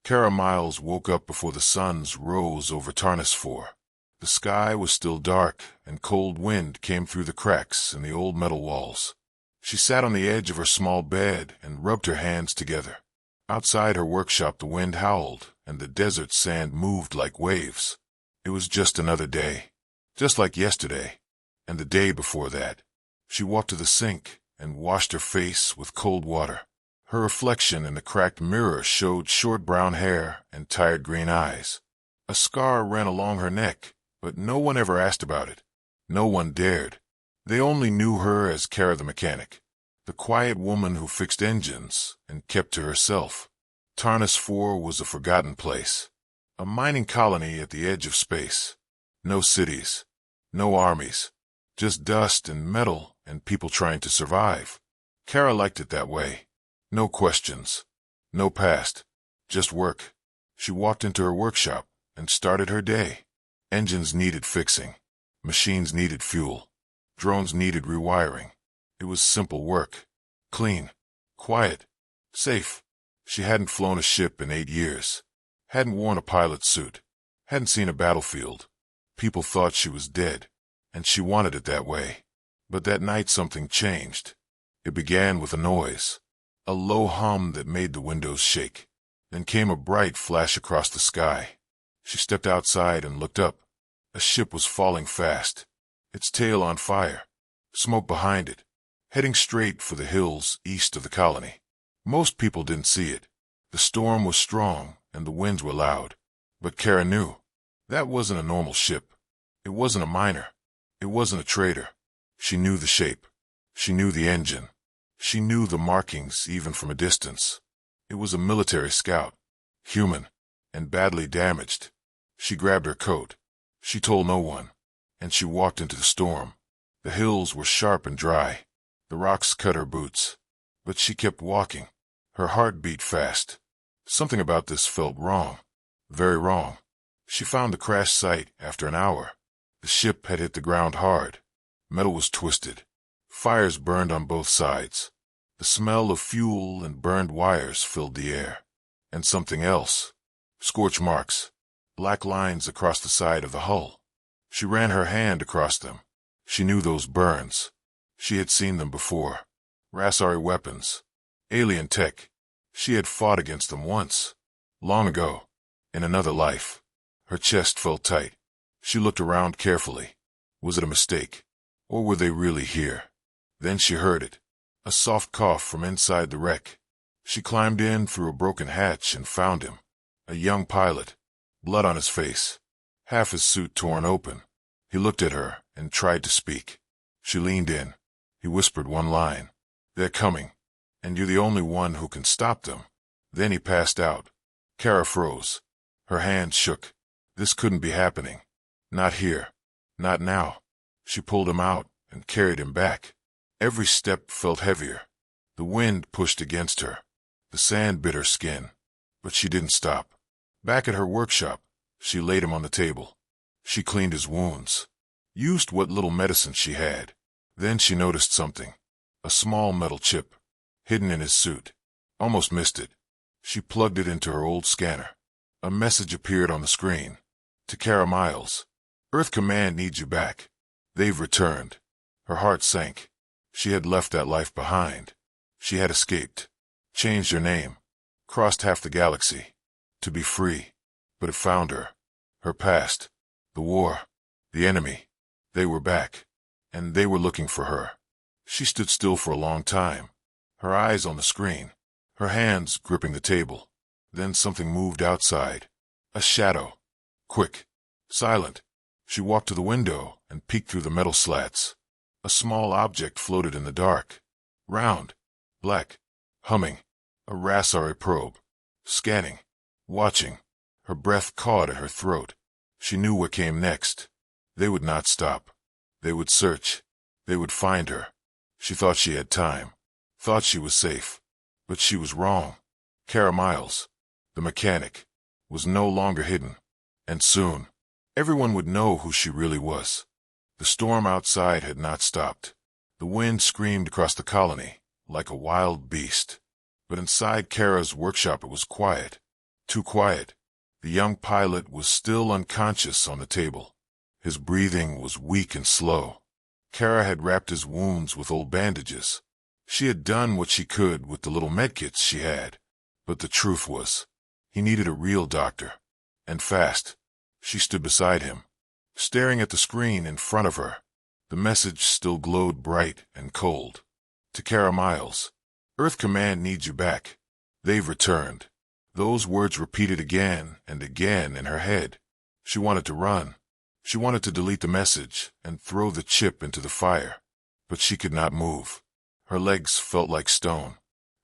Kara Miles woke up before the suns rose over Tarnus 4. The sky was still dark, and cold wind came through the cracks in the old metal walls. She sat on the edge of her small bed and rubbed her hands together. Outside her workshop the wind howled, and the desert sand moved like waves. It was just another day, just like yesterday, and the day before that. She walked to the sink and washed her face with cold water. Her reflection in the cracked mirror showed short brown hair and tired green eyes. A scar ran along her neck, but no one ever asked about it. No one dared. They only knew her as Kara the mechanic, the quiet woman who fixed engines and kept to herself. Tarnus 4 was a forgotten place, a mining colony at the edge of space. No cities, no armies, just dust and metal and people trying to survive. Kara liked it that way. No questions, no past, just work. She walked into her workshop and started her day. Engines needed fixing. Machines needed fuel. Drones needed rewiring. It was simple work. Clean. Quiet. Safe. She hadn't flown a ship in 8 years. Hadn't worn a pilot's suit. Hadn't seen a battlefield. People thought she was dead, and she wanted it that way. But that night something changed. It began with a noise. A low hum that made the windows shake. Then came a bright flash across the sky. She stepped outside and looked up. A ship was falling fast, its tail on fire, smoke behind it, heading straight for the hills east of the colony. Most people didn't see it. The storm was strong and the winds were loud. But Kara knew. That wasn't a normal ship. It wasn't a miner. It wasn't a trader. She knew the shape. She knew the engine. She knew the markings even from a distance. It was a military scout, human, and badly damaged. She grabbed her coat. She told no one, and she walked into the storm. The hills were sharp and dry. The rocks cut her boots. But she kept walking. Her heart beat fast. Something about this felt wrong. Very wrong. She found the crash site after an hour. The ship had hit the ground hard. Metal was twisted. Fires burned on both sides. The smell of fuel and burned wires filled the air. And something else. Scorch marks. Black lines across the side of the hull. She ran her hand across them. She knew those burns. She had seen them before. Rasari weapons. Alien tech. She had fought against them once. Long ago. In another life. Her chest felt tight. She looked around carefully. Was it a mistake? Or were they really here? Then she heard it. A soft cough from inside the wreck. She climbed in through a broken hatch and found him. A young pilot. Blood on his face. Half his suit torn open. He looked at her and tried to speak. She leaned in. He whispered one line. They're coming. And you're the only one who can stop them. Then he passed out. Kara froze. Her hands shook. This couldn't be happening. Not here. Not now. She pulled him out and carried him back. Every step felt heavier. The wind pushed against her. The sand bit her skin. But she didn't stop. Back at her workshop, she laid him on the table. She cleaned his wounds. Used what little medicine she had. Then she noticed something. A small metal chip. Hidden in his suit. Almost missed it. She plugged it into her old scanner. A message appeared on the screen. To Kara Miles. Earth Command needs you back. They've returned. Her heart sank. She had left that life behind. She had escaped. Changed her name. Crossed half the galaxy. To be free. But it found her. Her past. The war. The enemy. They were back. And they were looking for her. She stood still for a long time. Her eyes on the screen. Her hands gripping the table. Then something moved outside. A shadow. Quick. Silent. She walked to the window and peeked through the metal slats. A small object floated in the dark. Round. Black. Humming. A Rasari probe. Scanning. Watching. Her breath caught at her throat. She knew what came next. They would not stop. They would search. They would find her. She thought she had time. Thought she was safe. But she was wrong. Kara Miles, the mechanic, was no longer hidden. And soon, everyone would know who she really was. The storm outside had not stopped. The wind screamed across the colony, like a wild beast. But inside Kara's workshop it was quiet. Too quiet. The young pilot was still unconscious on the table. His breathing was weak and slow. Kara had wrapped his wounds with old bandages. She had done what she could with the little medkits she had. But the truth was, he needed a real doctor. And fast. She stood beside him, staring at the screen in front of her. The message still glowed bright and cold. To Kara Miles, Earth Command needs you back. They've returned. Those words repeated again and again in her head. She wanted to run. She wanted to delete the message and throw the chip into the fire. But she could not move. Her legs felt like stone.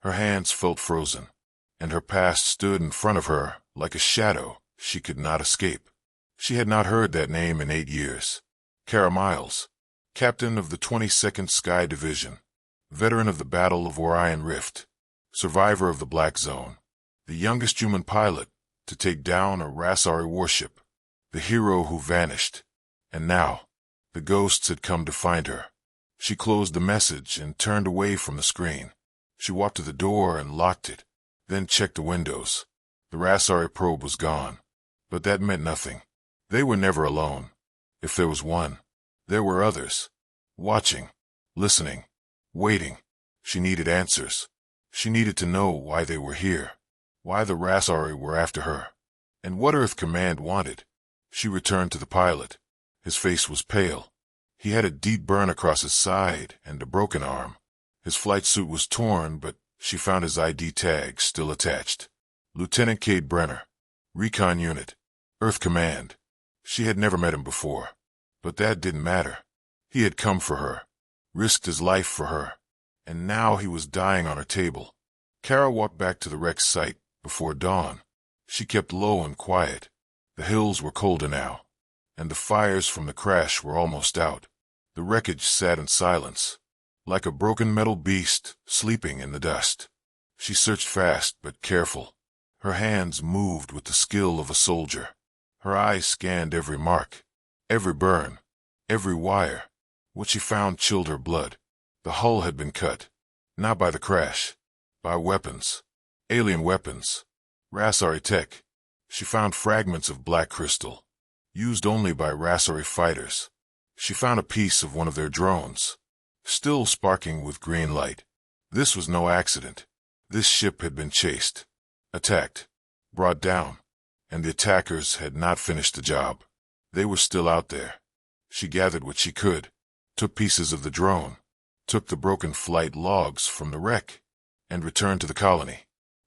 Her hands felt frozen. And her past stood in front of her like a shadow she could not escape. She had not heard that name in 8 years. Kara Miles, captain of the 22nd Sky Division, veteran of the Battle of Orion Rift, survivor of the Black Zone, the youngest human pilot to take down a Rasari warship, the hero who vanished. And now, the ghosts had come to find her. She closed the message and turned away from the screen. She walked to the door and locked it, then checked the windows. The Rasari probe was gone. But that meant nothing. They were never alone. If there was one, there were others. Watching, listening, waiting. She needed answers. She needed to know why they were here, why the Rasari were after her, and what Earth Command wanted. She returned to the pilot. His face was pale. He had a deep burn across his side and a broken arm. His flight suit was torn, but she found his ID tag still attached. Lieutenant Cade Brenner, Recon Unit, Earth Command. She had never met him before, but that didn't matter. He had come for her, risked his life for her, and now he was dying on her table. Kara walked back to the wreck site before dawn. She kept low and quiet. The hills were colder now, and the fires from the crash were almost out. The wreckage sat in silence, like a broken metal beast sleeping in the dust. She searched fast but careful. Her hands moved with the skill of a soldier. Her eyes scanned every mark, every burn, every wire. What she found chilled her blood. The hull had been cut, not by the crash, by weapons, alien weapons, Rasari tech. She found fragments of black crystal, used only by Rasari fighters. She found a piece of one of their drones, still sparking with green light. This was no accident. This ship had been chased, attacked, brought down, and the attackers had not finished the job. They were still out there. She gathered what she could, took pieces of the drone, took the broken flight logs from the wreck, and returned to the colony.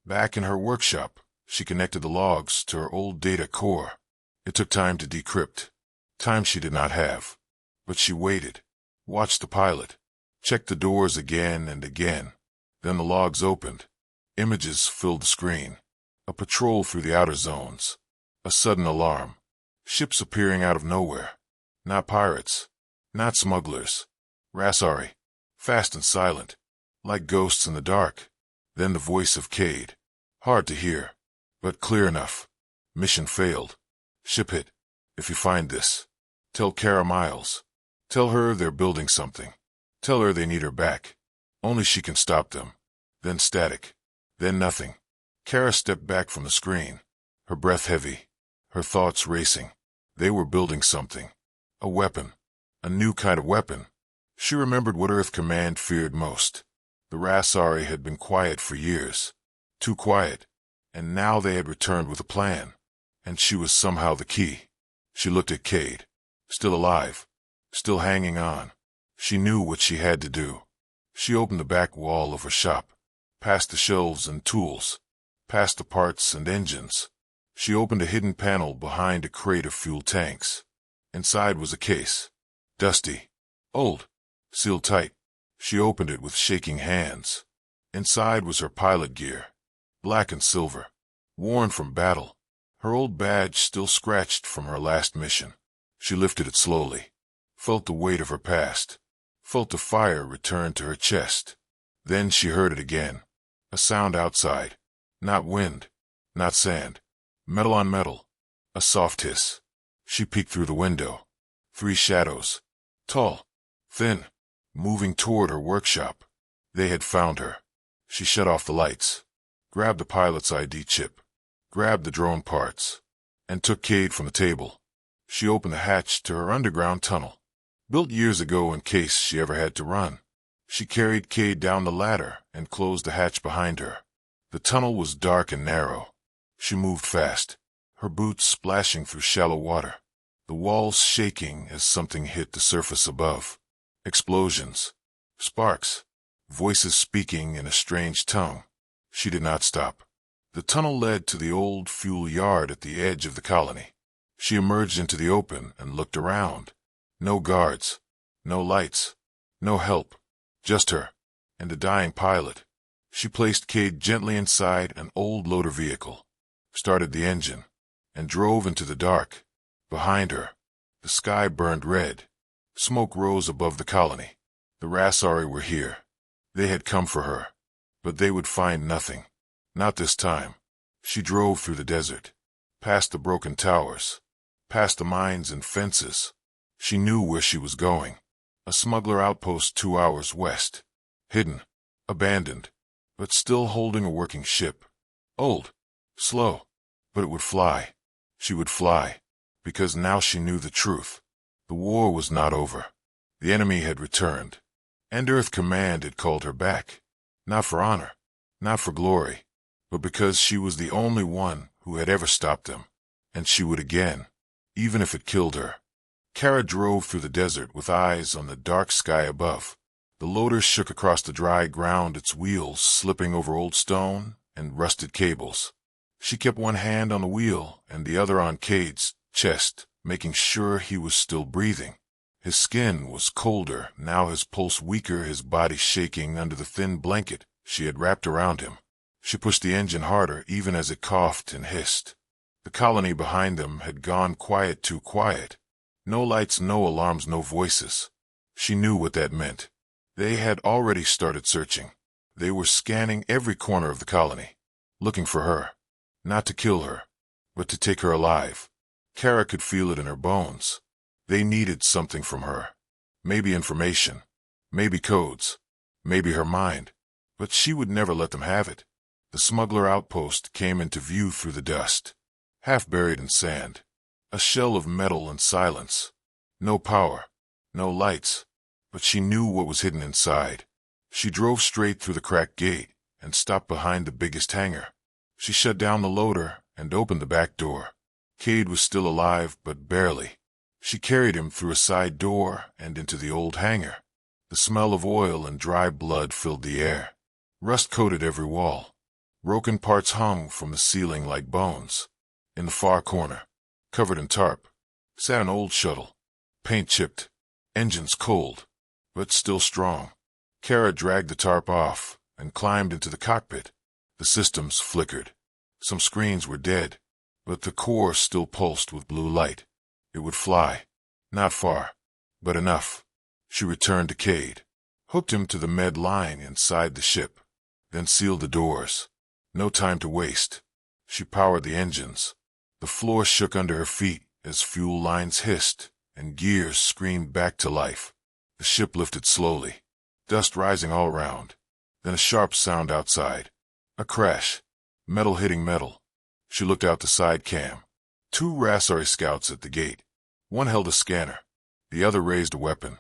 Back in her workshop, she connected the logs to her old data core. It took time to decrypt, time she did not have. But she waited, watched the pilot, checked the doors again and again. Then the logs opened. Images filled the screen. A patrol through the outer zones. A sudden alarm. Ships appearing out of nowhere. Not pirates. Not smugglers. Rasari. Fast and silent. Like ghosts in the dark. Then the voice of Cade. Hard to hear, but clear enough. Mission failed. Ship hit. If you find this, tell Kara Miles. Tell her they're building something. Tell her they need her back. Only she can stop them. Then static. Then nothing. Kara stepped back from the screen, her breath heavy, her thoughts racing. They were building something. A weapon. A new kind of weapon. She remembered what Earth Command feared most. The Rasari had been quiet for years. Too quiet. And now they had returned with a plan. And she was somehow the key. She looked at Cade. Still alive. Still hanging on. She knew what she had to do. She opened the back wall of her shop, past the shelves and tools, past the parts and engines. She opened a hidden panel behind a crate of fuel tanks. Inside was a case. Dusty. Old. Sealed tight. She opened it with shaking hands. Inside was her pilot gear. Black and silver. Worn from battle. Her old badge still scratched from her last mission. She lifted it slowly. Felt the weight of her past. Felt the fire return to her chest. Then she heard it again. A sound outside. Not wind. Not sand. Metal on metal. A soft hiss. She peeked through the window. 3 shadows. Tall. Thin. Moving toward her workshop. They had found her. She shut off the lights. Grabbed the pilot's ID chip. grabbed the drone parts, and took Cade from the table. She opened the hatch to her underground tunnel, built years ago in case she ever had to run. She carried Cade down the ladder and closed the hatch behind her. The tunnel was dark and narrow. She moved fast, her boots splashing through shallow water, the walls shaking as something hit the surface above. Explosions, sparks, voices speaking in a strange tongue. She did not stop. The tunnel led to the old fuel yard at the edge of the colony. She emerged into the open and looked around. No guards, no lights, no help, just her and a dying pilot. She placed Cade gently inside an old loader vehicle, started the engine, and drove into the dark. Behind her, the sky burned red. Smoke rose above the colony. The Rasari were here. They had come for her, but they would find nothing. Not this time. She drove through the desert, past the broken towers, past the mines and fences. She knew where she was going. A smuggler outpost 2 hours west. Hidden, abandoned, but still holding a working ship. Old, slow, but it would fly. She would fly, because now she knew the truth. The war was not over. The enemy had returned, and Earth Command had called her back. Not for honor, not for glory, but because she was the only one who had ever stopped them. And she would again, even if it killed her. Kara drove through the desert with eyes on the dark sky above. The loader shook across the dry ground, its wheels slipping over old stone and rusted cables. She kept one hand on the wheel and the other on Cade's chest, making sure he was still breathing. His skin was colder, now his pulse weaker, his body shaking under the thin blanket she had wrapped around him. She pushed the engine harder, even as it coughed and hissed. The colony behind them had gone quiet, too quiet. No lights, no alarms, no voices. She knew what that meant. They had already started searching. They were scanning every corner of the colony, looking for her. Not to kill her, but to take her alive. Kara could feel it in her bones. They needed something from her. Maybe information, maybe codes, maybe her mind. But she would never let them have it. The smuggler outpost came into view through the dust, half buried in sand. A shell of metal and silence. No power, no lights, but she knew what was hidden inside. She drove straight through the cracked gate and stopped behind the biggest hangar. She shut down the loader and opened the back door. Cade was still alive, but barely. She carried him through a side door and into the old hangar. The smell of oil and dry blood filled the air. Rust coated every wall. Broken parts hung from the ceiling like bones. In the far corner, covered in tarp, sat an old shuttle, paint chipped, engines cold, but still strong. Kara dragged the tarp off and climbed into the cockpit. The systems flickered. Some screens were dead, but the core still pulsed with blue light. It would fly. Not far, but enough. She returned to Cade, hooked him to the med line inside the ship, then sealed the doors. No time to waste. She powered the engines. The floor shook under her feet as fuel lines hissed and gears screamed back to life. The ship lifted slowly, dust rising all around. Then a sharp sound outside. A crash. Metal hitting metal. She looked out the side cam. 2 Rasari scouts at the gate. One held a scanner. The other raised a weapon.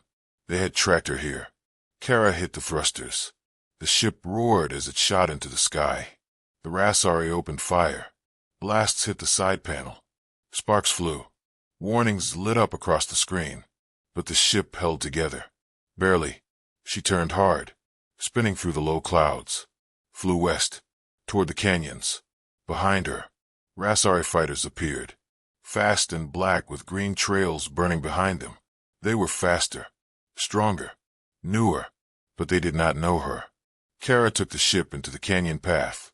They had tracked her here. Kara hit the thrusters. The ship roared as it shot into the sky. The Rasari opened fire. Blasts hit the side panel. Sparks flew. Warnings lit up across the screen. But the ship held together. Barely. She turned hard, spinning through the low clouds. Flew west, toward the canyons. Behind her, Rasari fighters appeared. Fast and black with green trails burning behind them. They were faster, stronger, newer, but they did not know her. Kara took the ship into the canyon path.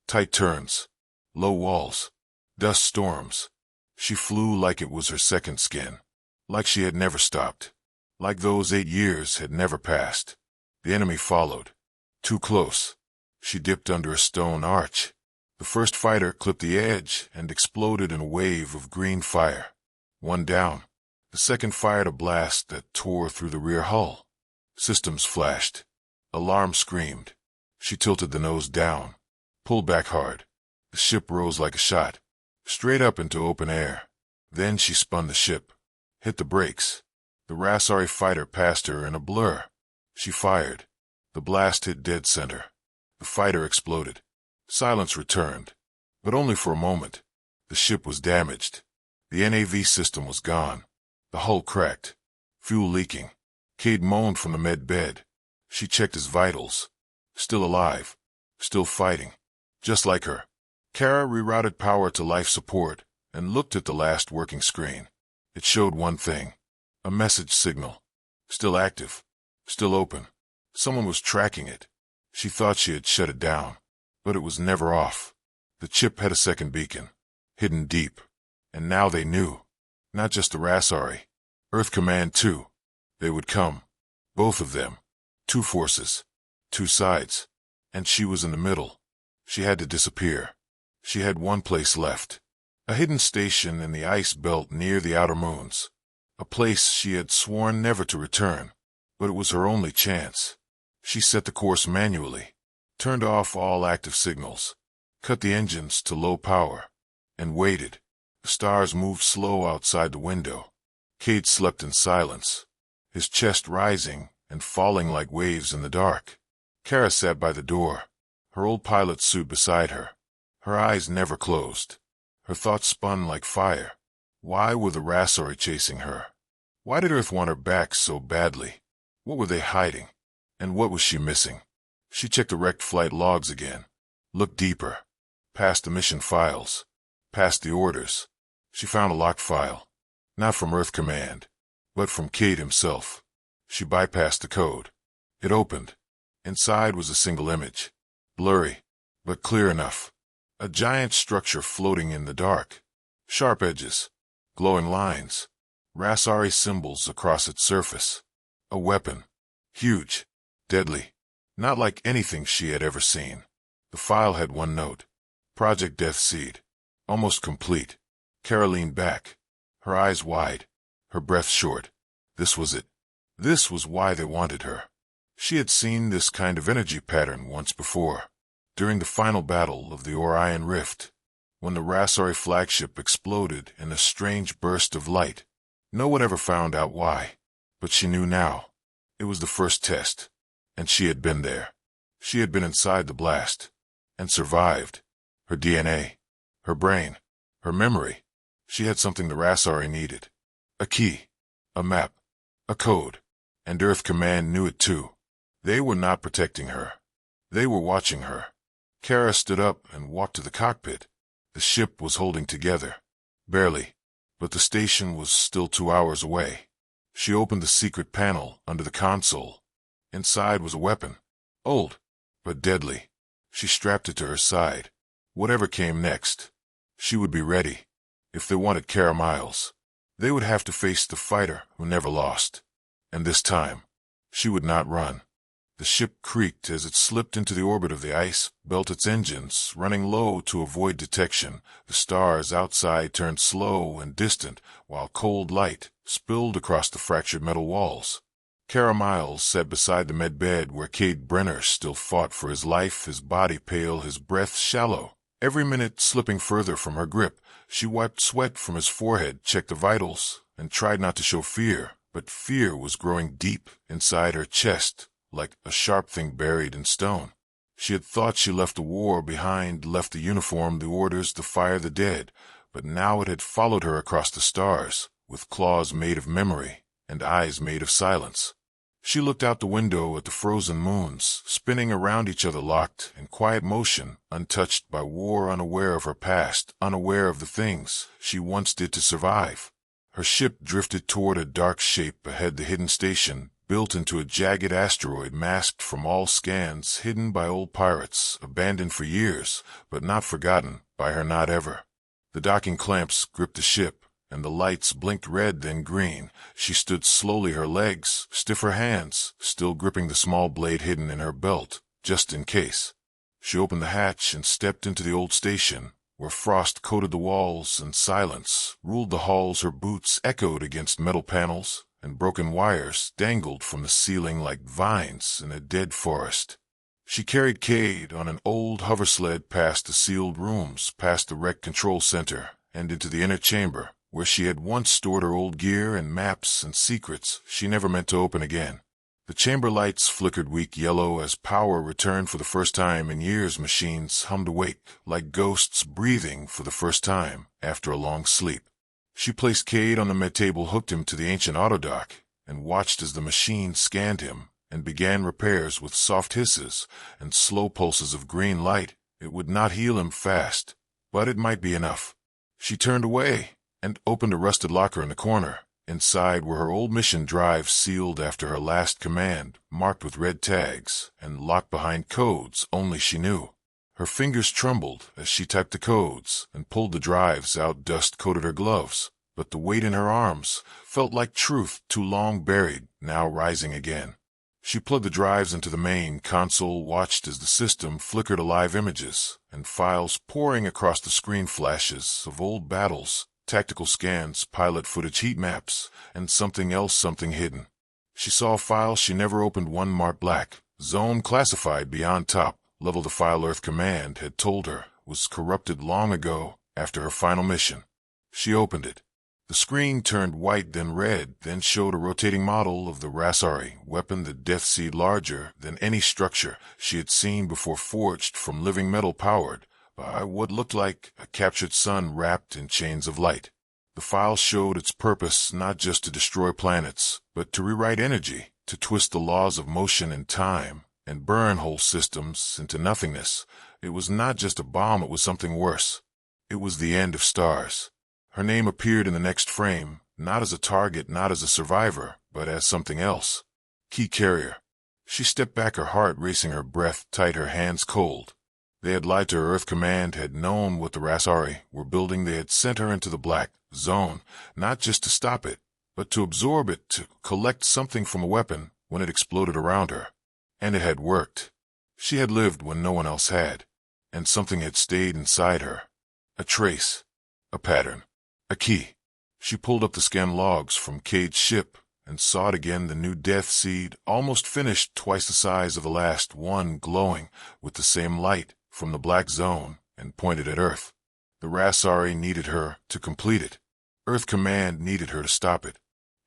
Tight turns, low walls, dust storms. She flew like it was her second skin, like she had never stopped, like those 8 years had never passed. The enemy followed, too close. She dipped under a stone arch. The first fighter clipped the edge and exploded in a wave of green fire. One down. The second fired a blast that tore through the rear hull. Systems flashed. Alarm screamed. She tilted the nose down, pulled back hard. The ship rose like a shot, straight up into open air. Then she spun the ship, hit the brakes. The Rasari fighter passed her in a blur. She fired. The blast hit dead center. The fighter exploded. Silence returned, but only for a moment. The ship was damaged. The NAV system was gone. The hull cracked. Fuel leaking. Cade moaned from the med bed. She checked his vitals. Still alive. Still fighting. Just like her. Kara rerouted power to life support and looked at the last working screen. It showed one thing. A message signal. Still active. Still open. Someone was tracking it. She thought she had shut it down, but it was never off. The chip had a second beacon, hidden deep. And now they knew. Not just the Rasari. Earth Command too. They would come. Both of them. Two forces. Two sides. And she was in the middle. She had to disappear. She had one place left. A hidden station in the ice belt near the outer moons. A place she had sworn never to return. But it was her only chance. She set the course manually. Turned off all active signals. Cut the engines to low power. And waited. The stars moved slow outside the window. Cade slept in silence. His chest rising and falling like waves in the dark. Kara sat by the door. Her old pilot suit beside her. Her eyes never closed. Her thoughts spun like fire. Why were the Rasari chasing her? Why did Earth want her back so badly? What were they hiding? And what was she missing? She checked the wrecked flight logs again. Looked deeper. Past the mission files. Past the orders. She found a locked file. Not from Earth Command, but from Cade himself. She bypassed the code. It opened. Inside was a single image. Blurry, but clear enough. A giant structure floating in the dark. Sharp edges. Glowing lines. Rasari symbols across its surface. A weapon. Huge. Deadly. Not like anything she had ever seen. The file had one note. Project Death Seed. Almost complete. Kara leaned back. Her eyes wide. Her breath short. This was it. This was why they wanted her. She had seen this kind of energy pattern once before. During the final battle of the Orion Rift, when the Rasari flagship exploded in a strange burst of light. No one ever found out why, but she knew now. It was the first test, and she had been there. She had been inside the blast, and survived. Her DNA, her brain, her memory. She had something the Rasari needed. A key, a map, a code, and Earth Command knew it too. They were not protecting her. They were watching her. Kara stood up and walked to the cockpit. The ship was holding together. Barely, but the station was still 2 hours away. She opened the secret panel under the console. Inside was a weapon. Old, but deadly. She strapped it to her side. Whatever came next, she would be ready. If they wanted Kara Miles, they would have to face the fighter who never lost. And this time, she would not run. The ship creaked as it slipped into the orbit of the ice, built its engines, running low to avoid detection. The stars outside turned slow and distant, while cold light spilled across the fractured metal walls. Kara Miles sat beside the med bed where Cade Brenner still fought for his life, his body pale, his breath shallow. Every minute slipping further from her grip, she wiped sweat from his forehead, checked the vitals, and tried not to show fear. But fear was growing deep inside her chest, like a sharp thing buried in stone. She had thought she left the war behind, left the uniform, the orders, the fire, the dead, but now it had followed her across the stars, with claws made of memory and eyes made of silence. She looked out the window at the frozen moons, spinning around each other, locked in quiet motion, untouched by war, unaware of her past, unaware of the things she once did to survive. Her ship drifted toward a dark shape ahead, the hidden station, built into a jagged asteroid, masked from all scans, hidden by old pirates, abandoned for years, but not forgotten by her, not ever. The docking clamps gripped the ship, and the lights blinked red, then green. She stood slowly, her legs stiff, her hands still gripping the small blade hidden in her belt, just in case. She opened the hatch and stepped into the old station, where frost coated the walls and silence ruled the halls. Her boots echoed against metal panels, and broken wires dangled from the ceiling like vines in a dead forest. She carried Cade on an old hoversled past the sealed rooms, past the wreck control center, and into the inner chamber, where she had once stored her old gear and maps and secrets she never meant to open again. The chamber lights flickered weak yellow as power returned for the first time in years. Machines hummed awake, like ghosts breathing for the first time after a long sleep. She placed Cade on the med table, hooked him to the ancient autodock, and watched as the machine scanned him and began repairs with soft hisses and slow pulses of green light. It would not heal him fast, but it might be enough. She turned away and opened a rusted locker in the corner. Inside were her old mission drives, sealed after her last command, marked with red tags, and locked behind codes only she knew. Her fingers trembled as she typed the codes and pulled the drives out. Dust coated her gloves, but the weight in her arms felt like truth too long buried, now rising again. She plugged the drives into the main console, watched as the system flickered alive, images and files pouring across the screen, flashes of old battles, tactical scans, pilot footage, heat maps, and something else, something hidden. She saw a file she never opened, one marked black, zone classified beyond top level. The file Earth Command had told her was corrupted long ago after her final mission. She opened it. The screen turned white, then red, then showed a rotating model of the Rasari weapon, the Death Seed, larger than any structure she had seen before, forged from living metal, powered by what looked like a captured sun wrapped in chains of light. The file showed its purpose, not just to destroy planets, but to rewrite energy, to twist the laws of motion and time, and burn whole systems into nothingness. It was not just a bomb, it was something worse. It was the end of stars. Her name appeared in the next frame, not as a target, not as a survivor, but as something else. Key carrier. She stepped back, her heart racing, her breath tight, her hands cold. They had lied to her. Earth Command had known what the Rasari were building. They had sent her into the black zone, not just to stop it, but to absorb it, to collect something from a weapon when it exploded around her. And it had worked. She had lived when no one else had, and something had stayed inside her. A trace, a pattern, a key. She pulled up the scan logs from Cade's ship and saw it again, the new Death Seed, almost finished, twice the size of the last one, glowing with the same light from the black zone and pointed at Earth. The Rasari needed her to complete it. Earth Command needed her to stop it,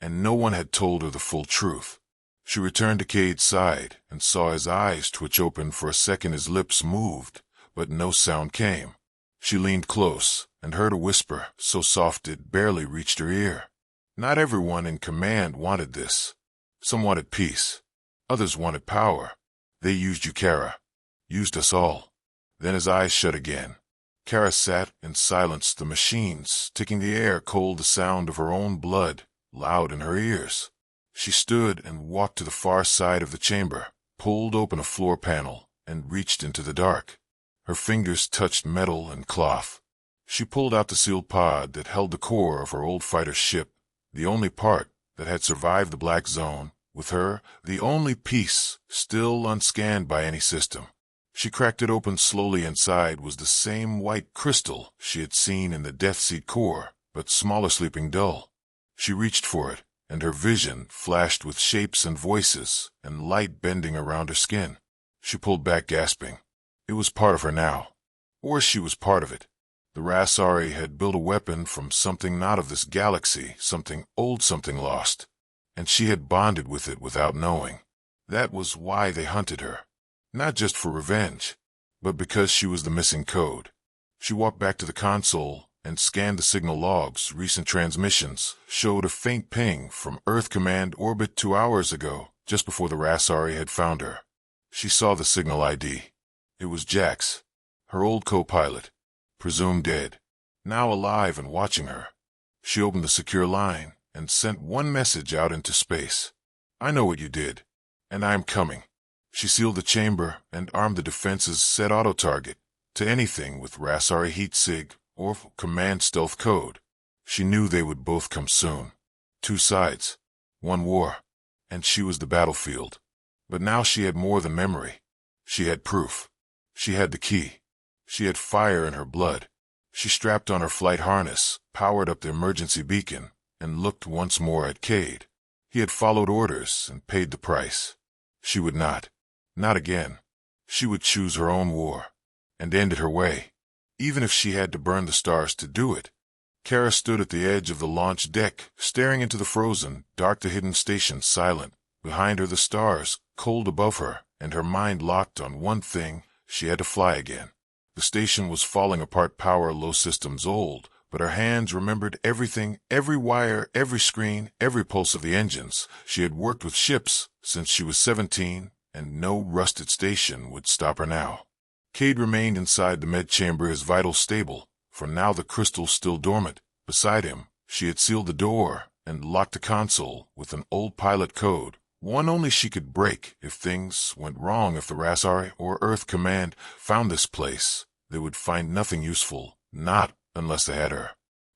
and no one had told her the full truth. She returned to Cade's side and saw his eyes twitch open for a second. His lips moved, but no sound came. She leaned close and heard a whisper, so soft it barely reached her ear. Not everyone in command wanted this. Some wanted peace. Others wanted power. They used you, Kara. Used us all. Then his eyes shut again. Kara sat in silence, the machines ticking, the air cold, the sound of her own blood loud in her ears. She stood and walked to the far side of the chamber, pulled open a floor panel, and reached into the dark. Her fingers touched metal and cloth. She pulled out the sealed pod that held the core of her old fighter ship, the only part that had survived the black zone, with her, the only piece still unscanned by any system. She cracked it open slowly. Inside was the same white crystal she had seen in the Death Seed core, but smaller, sleeping, dull. She reached for it, and her vision flashed with shapes and voices and light bending around her skin. She pulled back, gasping. It was part of her now. Or she was part of it. The Rasari had built a weapon from something not of this galaxy, something old, something lost. And she had bonded with it without knowing. That was why they hunted her. Not just for revenge, but because she was the missing code. She walked back to the console and scanned the signal logs. Recent transmissions showed a faint ping from Earth Command orbit 2 hours ago, just before the Rasari had found her. She saw the signal ID. It was Jax, her old co-pilot, presumed dead, now alive and watching her. She opened the secure line and sent one message out into space. I know what you did, and I am coming. She sealed the chamber and armed the defenses, set auto-target to anything with Rasari heat sig or command stealth code. She knew they would both come soon. 2 sides, 1 war, and she was the battlefield. But now she had more than memory. She had proof. She had the key. She had fire in her blood. She strapped on her flight harness, powered up the emergency beacon, and looked once more at Cade. He had followed orders and paid the price. She would not. Not again. She would choose her own war, and end it her way, even if she had to burn the stars to do it. Kara stood at the edge of the launch deck, staring into the frozen, dark-to-hidden station, silent. Behind her the stars, cold above her, and her mind locked on one thing: she had to fly again. The station was falling apart, power low, systems old, but her hands remembered everything, every wire, every screen, every pulse of the engines. She had worked with ships since she was 17, and no rusted station would stop her now. Cade remained inside the med chamber, his vitals stable, for now the crystal still dormant. Beside him, she had sealed the door and locked the console with an old pilot code, one only she could break if things went wrong. If the Rasari or Earth Command found this place, they would find nothing useful, not unless they had her.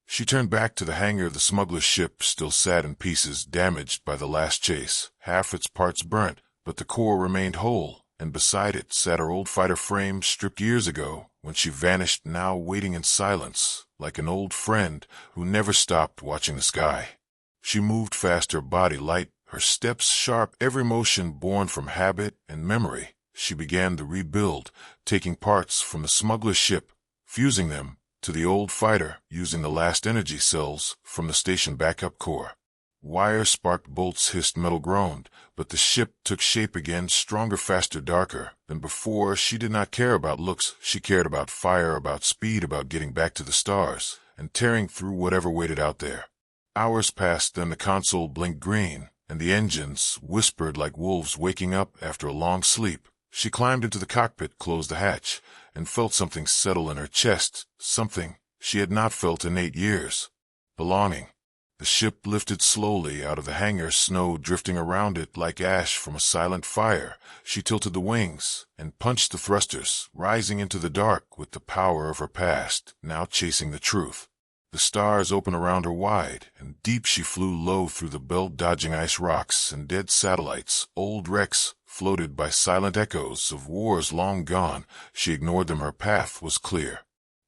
She turned back to the hangar. The smuggler's ship still sat in pieces, damaged by the last chase, half its parts burnt, but the core remained whole, and beside it sat her old fighter frame, stripped years ago when she vanished, now waiting in silence, like an old friend who never stopped watching the sky. She moved fast, her body light, her steps sharp, every motion born from habit and memory. She began the rebuild, taking parts from the smuggler's ship, fusing them to the old fighter, using the last energy cells from the station backup core. Wires sparked, bolts hissed, metal groaned, but the ship took shape again, stronger, faster, darker than before. She did not care about looks. She cared about fire, about speed, about getting back to the stars and tearing through whatever waited out there. Hours passed, then the console blinked green, and the engines whispered like wolves waking up after a long sleep. She climbed into the cockpit, closed the hatch, and felt something settle in her chest, something she had not felt in 8 years. Belonging. The ship lifted slowly out of the hangar, snow drifting around it like ash from a silent fire. She tilted the wings and punched the thrusters, rising into the dark with the power of her past, now chasing the truth. The stars opened around her wide, and deep she flew low through the belt, dodging ice rocks and dead satellites. Old wrecks floated by, silent echoes of wars long gone. She ignored them. Her path was clear.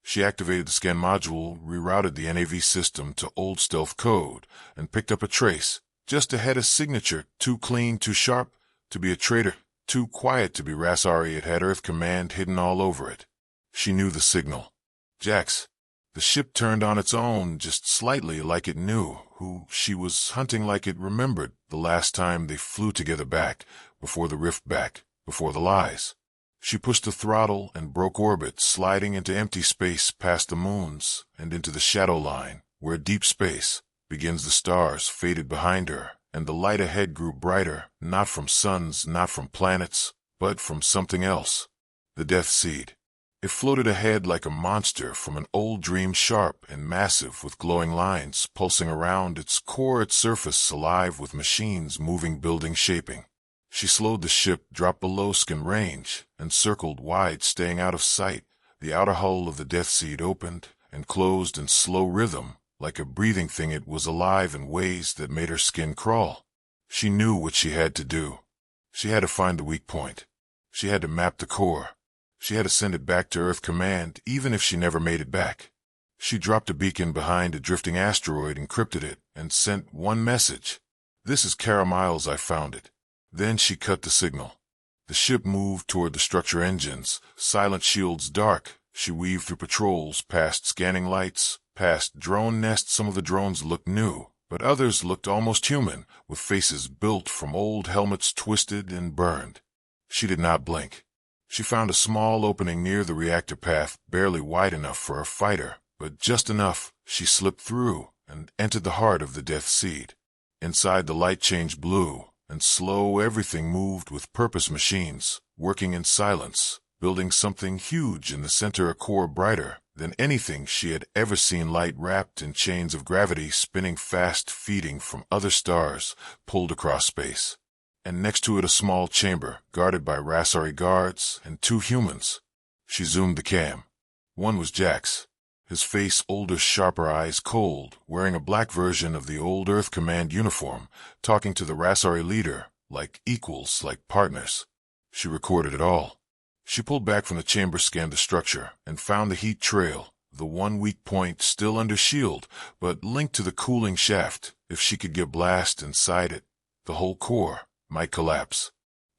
She activated the scan module, rerouted the NAV system to old stealth code, and picked up a trace. Just ahead, a signature, too clean, too sharp to be a traitor, too quiet to be Rasari. It had Earth Command hidden all over it. She knew the signal. Jax. The ship turned on its own, just slightly, like it knew who she was hunting, like it remembered the last time they flew together, back before the rift, back before the lies. She pushed the throttle and broke orbit, sliding into empty space, past the moons and into the shadow line, where deep space begins. The stars faded behind her, and the light ahead grew brighter, not from suns, not from planets, but from something else. The Death Seed. It floated ahead like a monster from an old dream, sharp and massive, with glowing lines pulsing around its core, its surface alive with machines moving, building, shaping. She slowed the ship, dropped below skin range, and circled wide, staying out of sight. The outer hull of the Death Seed opened and closed in slow rhythm, like a breathing thing. It was alive in ways that made her skin crawl. She knew what she had to do. She had to find the weak point. She had to map the core. She had to send it back to Earth Command, even if she never made it back. She dropped a beacon behind a drifting asteroid, encrypted it, and sent one message. "This is Kara Miles, I found it." Then she cut the signal. The ship moved toward the structure engines, silent shields dark. She weaved through patrols, past scanning lights, past drone nests. Some of the drones looked new, but others looked almost human, with faces built from old helmets, twisted and burned. She did not blink. She found a small opening near the reactor path, barely wide enough for a fighter, but just enough. She slipped through and entered the heart of the Death Seed. Inside, the light changed blue, and slow everything moved with purpose. Machines working in silence, building something huge in the center, a core brighter than anything she had ever seen, light wrapped in chains of gravity, spinning fast, feeding from other stars, pulled across space. And next to it, a small chamber, guarded by Rasari guards and 2 humans. She zoomed the cam. One was Jax. His face older, sharper eyes cold, wearing a black version of the old Earth Command uniform, talking to the Rasari leader, like equals, like partners. She recorded it all. She pulled back from the chamber, scanned the structure, and found the heat trail, the one weak point still under shield, but linked to the cooling shaft. If she could get blast inside it, the whole core might collapse.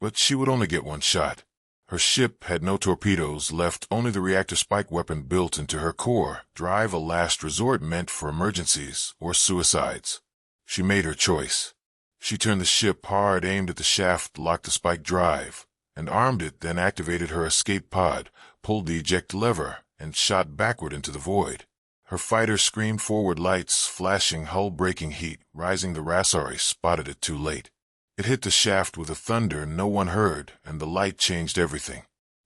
But she would only get one shot. Her ship had no torpedoes left, only the reactor spike weapon built into her core, drive a last resort meant for emergencies or suicides. She made her choice. She turned the ship hard, aimed at the shaft, locked the spike drive, and armed it, then activated her escape pod, pulled the eject lever, and shot backward into the void. Her fighter screamed forward, lights flashing, hull-breaking heat rising. The Rasari spotted it too late. It hit the shaft with a thunder no one heard, and the light changed everything.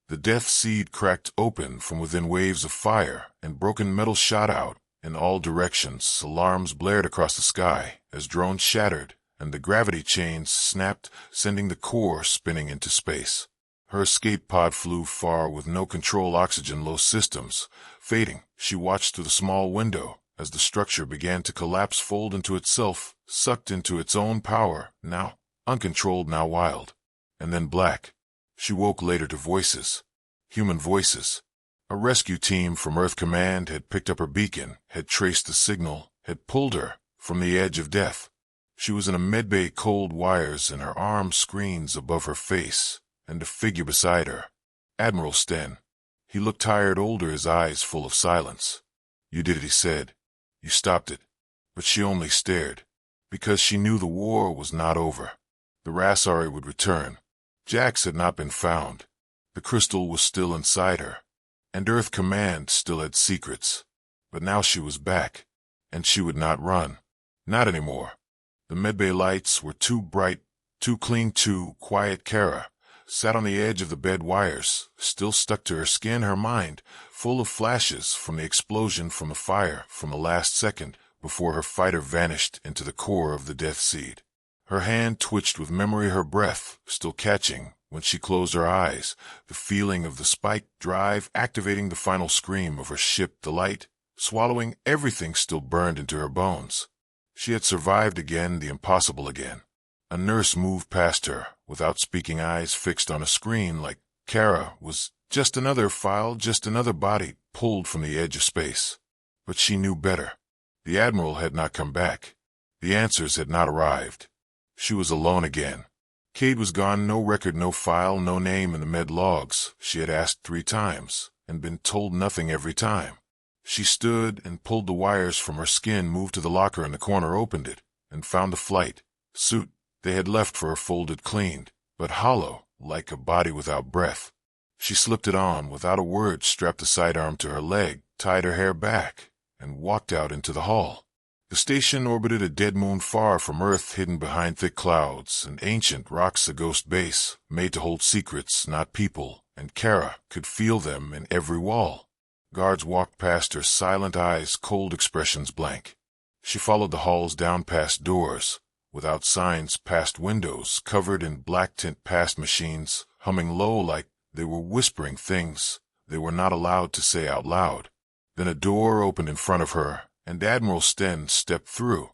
The death seed cracked open from within, waves of fire and broken metal shot out in all directions. Alarms blared across the sky as drones shattered, and the gravity chains snapped, sending the core spinning into space. Her escape pod flew far with no control, oxygen low systems fading. She watched through the small window as the structure began to collapse, fold into itself, sucked into its own power, now uncontrolled, now wild, and then black. She woke later to voices. Human voices. A rescue team from Earth Command had picked up her beacon, had traced the signal, had pulled her from the edge of death. She was in a medbay, cold wires in her arms, screens above her face, and a figure beside her. Admiral Sten. He looked tired, older, his eyes full of silence. "You did it," he said. "You stopped it." But she only stared, because she knew the war was not over. The Rasari would return. Jax had not been found. The crystal was still inside her, and Earth Command still had secrets. But now she was back, and she would not run. Not anymore. The medbay lights were too bright, too clean, too quiet. Kara sat on the edge of the bed, wires still stuck to her skin, her mind full of flashes from the explosion, from the fire, from the last second before her fighter vanished into the core of the death seed. Her hand twitched with memory, her breath still catching when she closed her eyes, the feeling of the spike drive activating the final scream of her ship, the light swallowing everything still burned into her bones. She had survived again, the impossible again. A nurse moved past her, without speaking, eyes fixed on a screen, like Kara was just another file, just another body pulled from the edge of space. But she knew better. The Admiral had not come back. The answers had not arrived. She was alone again. Cade was gone, no record, no file, no name in the med logs. She had asked 3 times, and been told nothing every time. She stood and pulled the wires from her skin, moved to the locker in the corner, opened it, and found the flight suit they had left for her, folded, cleaned, but hollow, like a body without breath. She slipped it on without a word, strapped the sidearm to her leg, tied her hair back, and walked out into the hall. The station orbited a dead moon far from Earth, hidden behind thick clouds and ancient rocks, a ghost base made to hold secrets, not people, and Kara could feel them in every wall. Guards walked past her, silent eyes, cold expressions blank. She followed the halls, down past doors without signs, past windows covered in black tint, past machines humming low like they were whispering things they were not allowed to say out loud. Then a door opened in front of her, and Admiral Sten stepped through.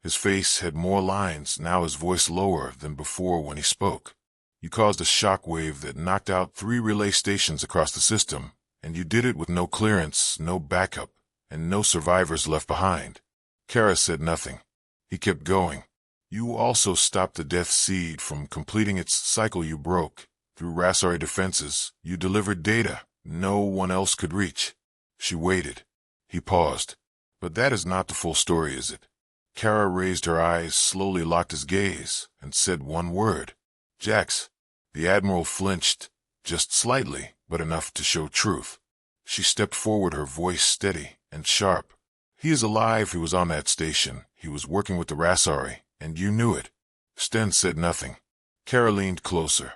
His face had more lines, now his voice lower than before when he spoke. "You caused a shock wave that knocked out 3 relay stations across the system, and you did it with no clearance, no backup, and no survivors left behind." Kara said nothing. He kept going. "You also stopped the death seed from completing its cycle. You broke through Rasari defenses. You delivered data no one else could reach." She waited. He paused. "But that is not the full story, is it?" Kara raised her eyes, slowly locked his gaze, and said one word. "Jax." The Admiral flinched, just slightly, but enough to show truth. She stepped forward, her voice steady and sharp. "He is alive. He was on that station. He was working with the Rasari, and you knew it." Sten said nothing. Kara leaned closer.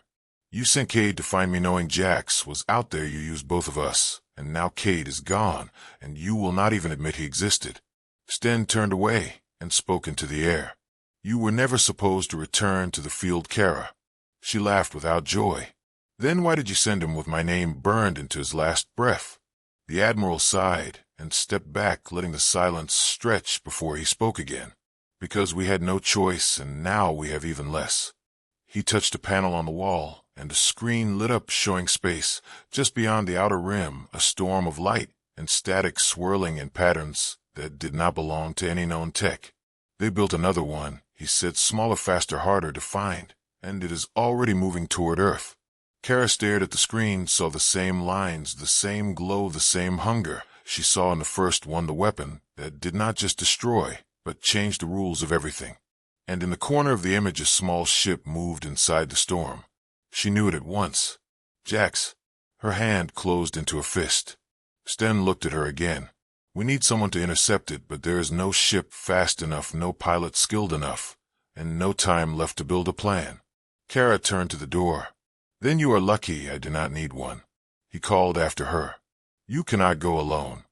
"You sent Cade to find me knowing Jax was out there. You used both of us, and now Cade is gone, and you will not even admit he existed." Sten turned away and spoke into the air. "You were never supposed to return to the field, Kara." She laughed without joy. "Then why did you send him with my name burned into his last breath?" The Admiral sighed and stepped back, letting the silence stretch before he spoke again. "Because we had no choice, and now we have even less." He touched a panel on the wall, and a screen lit up, showing space just beyond the outer rim, a storm of light and static swirling in patterns that did not belong to any known tech. "They built another one," he said, "smaller, faster, harder to find, and it is already moving toward Earth." Kara stared at the screen, saw the same lines, the same glow, the same hunger. She saw in the first one the weapon that did not just destroy, but change the rules of everything. And in the corner of the image a small ship moved inside the storm. She knew it at once. Jax. Her hand closed into a fist. Sten looked at her again. We need someone to intercept it, but there is no ship fast enough, no pilot skilled enough, and no time left to build a plan. Kara turned to the door. Then you are lucky I do not need one. He called after her. You cannot go alone.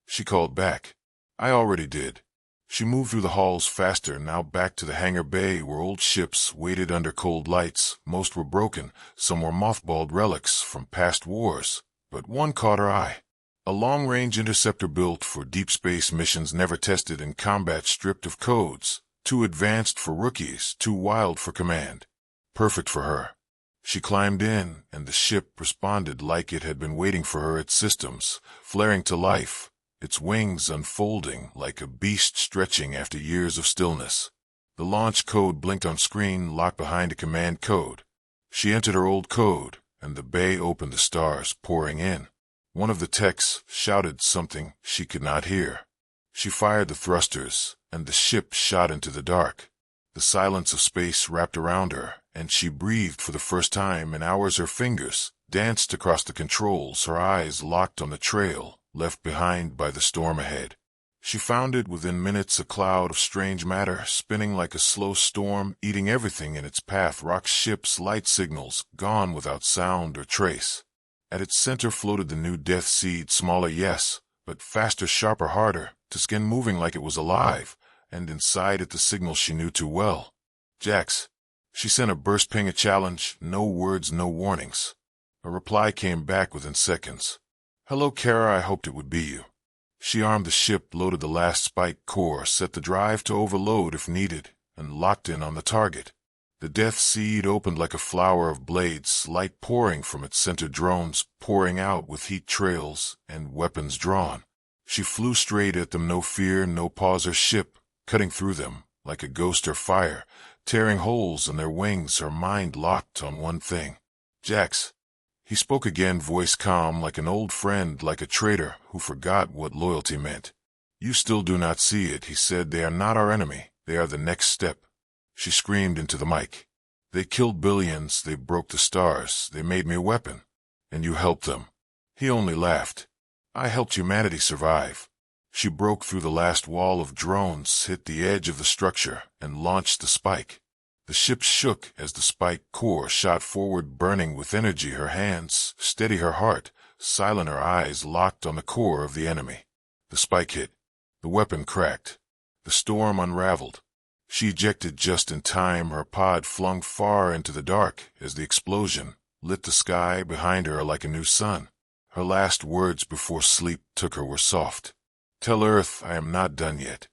She called back. I already did. She moved through the halls faster, now back to the hangar bay where old ships waited under cold lights. Most were broken, some were mothballed relics from past wars, but one caught her eye. A long-range interceptor built for deep space missions, never tested in combat, stripped of codes, too advanced for rookies, too wild for command. Perfect for her. She climbed in, and the ship responded like it had been waiting for her, its systems flaring to life, its wings unfolding like a beast stretching after years of stillness. The launch code blinked on screen, locked behind a command code. She entered her old code, and the bay opened, the stars pouring in. One of the techs shouted something she could not hear. She fired the thrusters, and the ship shot into the dark. The silence of space wrapped around her, and she breathed for the first time in hours. Her fingers danced across the controls, her eyes locked on the trail left behind by the storm ahead. She found it within minutes, a cloud of strange matter, spinning like a slow storm, eating everything in its path. Rocks, ships, light signals, gone without sound or trace. At its center floated the new death seed, smaller, yes, but faster, sharper, harder, to skin, moving like it was alive, and inside it the signal she knew too well. Jax. She sent a burst ping, a challenge, no words, no warnings. A reply came back within seconds. Hello, Kara, I hoped it would be you. She armed the ship, loaded the last spike core, set the drive to overload if needed, and locked in on the target. The death seed opened like a flower of blades, light pouring from its center, drones pouring out with heat trails and weapons drawn. She flew straight at them, no fear, no pause. Her ship cutting through them like a ghost or fire, tearing holes in their wings, her mind locked on one thing. Jax. He spoke again, voice calm like an old friend, like a traitor who forgot what loyalty meant. You still do not see it, he said. They are not our enemy. They are the next step. She screamed into the mic. They killed billions. They broke the stars. They made me a weapon. And you helped them. He only laughed. I helped humanity survive. She broke through the last wall of drones, hit the edge of the structure, and launched the spike. The ship shook as the spike core shot forward, burning with energy. Her hands steady, her heart silent, her eyes locked on the core of the enemy. The spike hit. The weapon cracked. The storm unraveled. She ejected just in time, her pod flung far into the dark as the explosion lit the sky behind her like a new sun. Her last words before sleep took her were soft. Tell Earth I am not done yet.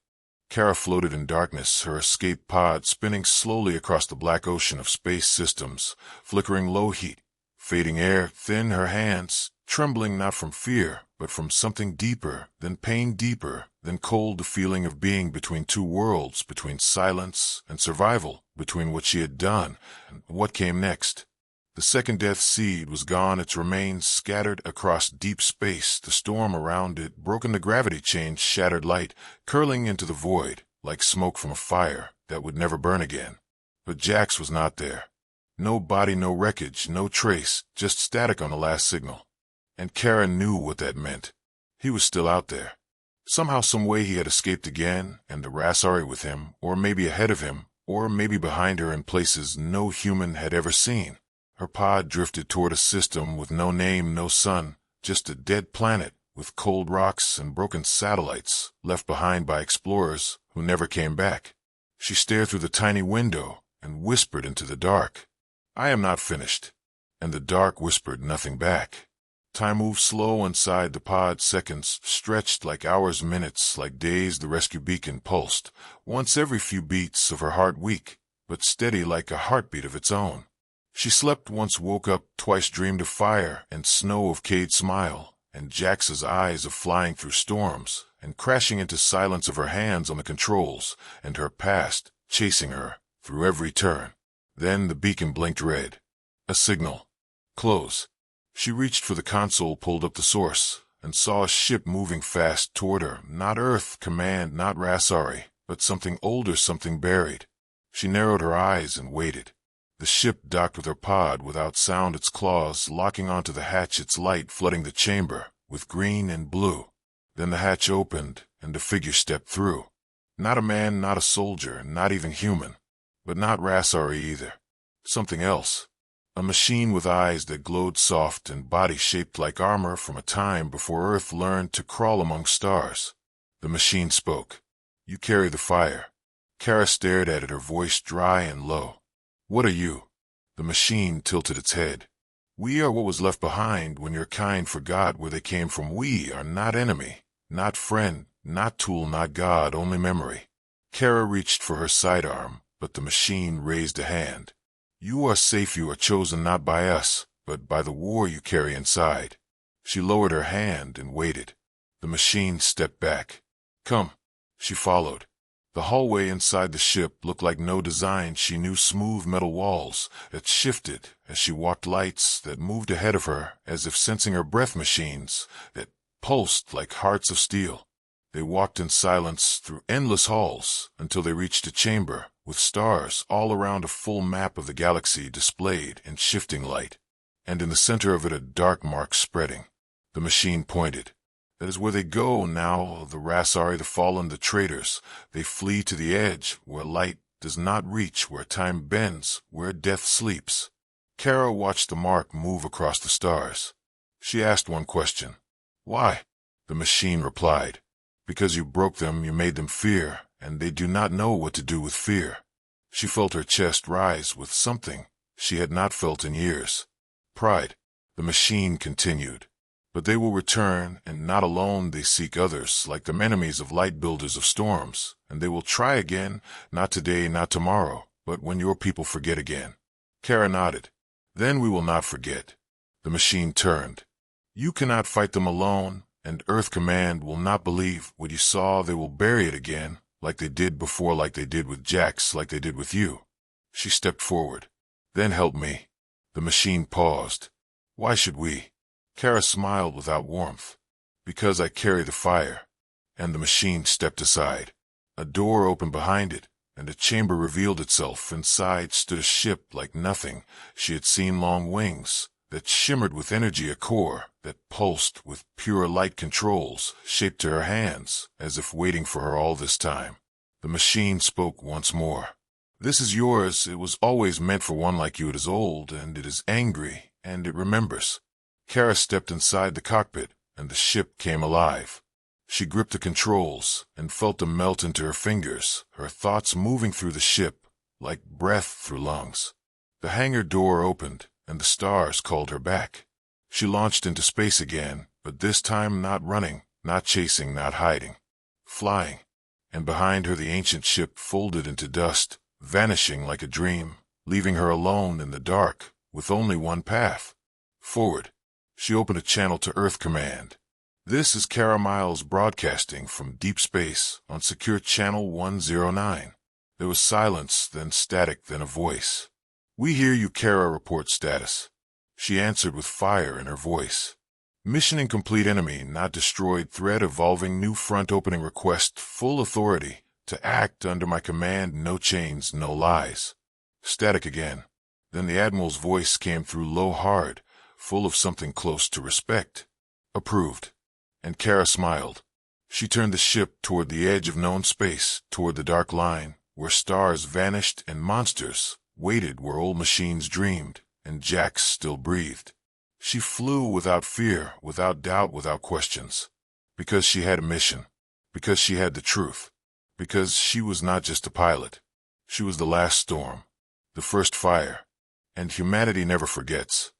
Kara floated in darkness, her escape pod spinning slowly across the black ocean of space systems, flickering low heat, fading air, thin, her hands trembling not from fear, but from something deeper than pain, deeper than cold, the feeling of being between two worlds, between silence and survival, between what she had done and what came next. The second death seed was gone, its remains scattered across deep space, the storm around it broken, the gravity chain shattered, light curling into the void like smoke from a fire that would never burn again. But Jax was not there. No body, no wreckage, no trace, just static on the last signal. And Kara knew what that meant. He was still out there. Somehow, some way he had escaped again, and the Rasari with him, or maybe ahead of him, or maybe behind her in places no human had ever seen. Her pod drifted toward a system with no name, no sun, just a dead planet with cold rocks and broken satellites left behind by explorers who never came back. She stared through the tiny window and whispered into the dark, I am not finished. And the dark whispered nothing back. Time moved slow inside the pod, seconds stretched like hours, minutes like days. The rescue beacon pulsed, once every few beats of her heart, weak but steady like a heartbeat of its own. She slept once, woke up twice, dreamed of fire and snow, of Cade's smile and Jax's eyes, of flying through storms and crashing into silence, of her hands on the controls and her past chasing her through every turn. Then the beacon blinked red. A signal. Close. She reached for the console, pulled up the source, and saw a ship moving fast toward her. Not Earth Command, not Rasari, but something older, something buried. She narrowed her eyes and waited. The ship docked with her pod without sound, its claws locking onto the hatch, its light flooding the chamber with green and blue. Then the hatch opened, and a figure stepped through. Not a man, not a soldier, not even human. But not Rasari either. Something else. A machine with eyes that glowed soft and body shaped like armor from a time before Earth learned to crawl among stars. The machine spoke. "You carry the fire." Kara stared at it, her voice dry and low. "What are you?" The machine tilted its head. "We are what was left behind when your kind forgot where they came from. We are not enemy, not friend, not tool, not God, only memory." Kara reached for her sidearm, but the machine raised a hand. "You are safe. You are chosen not by us, but by the war you carry inside." She lowered her hand and waited. The machine stepped back. "Come." She followed. The hallway inside the ship looked like no design. She knew smooth metal walls that shifted as she walked, lights that moved ahead of her as if sensing her breath, machines that pulsed like hearts of steel. They walked in silence through endless halls until they reached a chamber with stars all around, a full map of the galaxy displayed in shifting light. And in the center of it, a dark mark spreading. The machine pointed. "That is where they go now, the Rasari, the fallen, the traitors. They flee to the edge, where light does not reach, where time bends, where death sleeps." Kara watched the mark move across the stars. She asked one question. "Why?" The machine replied. "Because you broke them, you made them fear, and they do not know what to do with fear." She felt her chest rise with something she had not felt in years. Pride. The machine continued. "But they will return, and not alone. They seek others, like them, enemies of light, builders of storms. And they will try again, not today, not tomorrow, but when your people forget again." Kara nodded. "Then we will not forget." The machine turned. "You cannot fight them alone, and Earth Command will not believe what you saw. They will bury it again, like they did before, like they did with Jax, like they did with you." She stepped forward. "Then help me." The machine paused. "Why should we?" Kara smiled without warmth. "Because I carry the fire." And the machine stepped aside. A door opened behind it, and a chamber revealed itself. Inside stood a ship like nothing she had seen, long wings that shimmered with energy, a core that pulsed with pure light, controls shaped to her hands, as if waiting for her all this time. The machine spoke once more. "This is yours. It was always meant for one like you. It is old, and it is angry, and it remembers." Kara stepped inside the cockpit, and the ship came alive. She gripped the controls and felt them melt into her fingers, her thoughts moving through the ship like breath through lungs. The hangar door opened, and the stars called her back. She launched into space again, but this time not running, not chasing, not hiding. Flying. And behind her the ancient ship folded into dust, vanishing like a dream, leaving her alone in the dark, with only one path. Forward. She opened a channel to Earth Command. "This is Kara Miles broadcasting from deep space on secure channel 109. There was silence, then static, then a voice. "We hear you, Kara. Report status." She answered with fire in her voice. "Mission incomplete. Enemy not destroyed. Threat evolving. New front opening. Request full authority to act under my command. No chains, no lies." Static again. Then the Admiral's voice came through, low, hard, full of something close to respect. "Approved." And Kara smiled. She turned the ship toward the edge of known space, toward the dark line, where stars vanished and monsters waited, where old machines dreamed and Jax still breathed. She flew without fear, without doubt, without questions. Because she had a mission. Because she had the truth. Because she was not just a pilot. She was the last storm. The first fire. And humanity never forgets.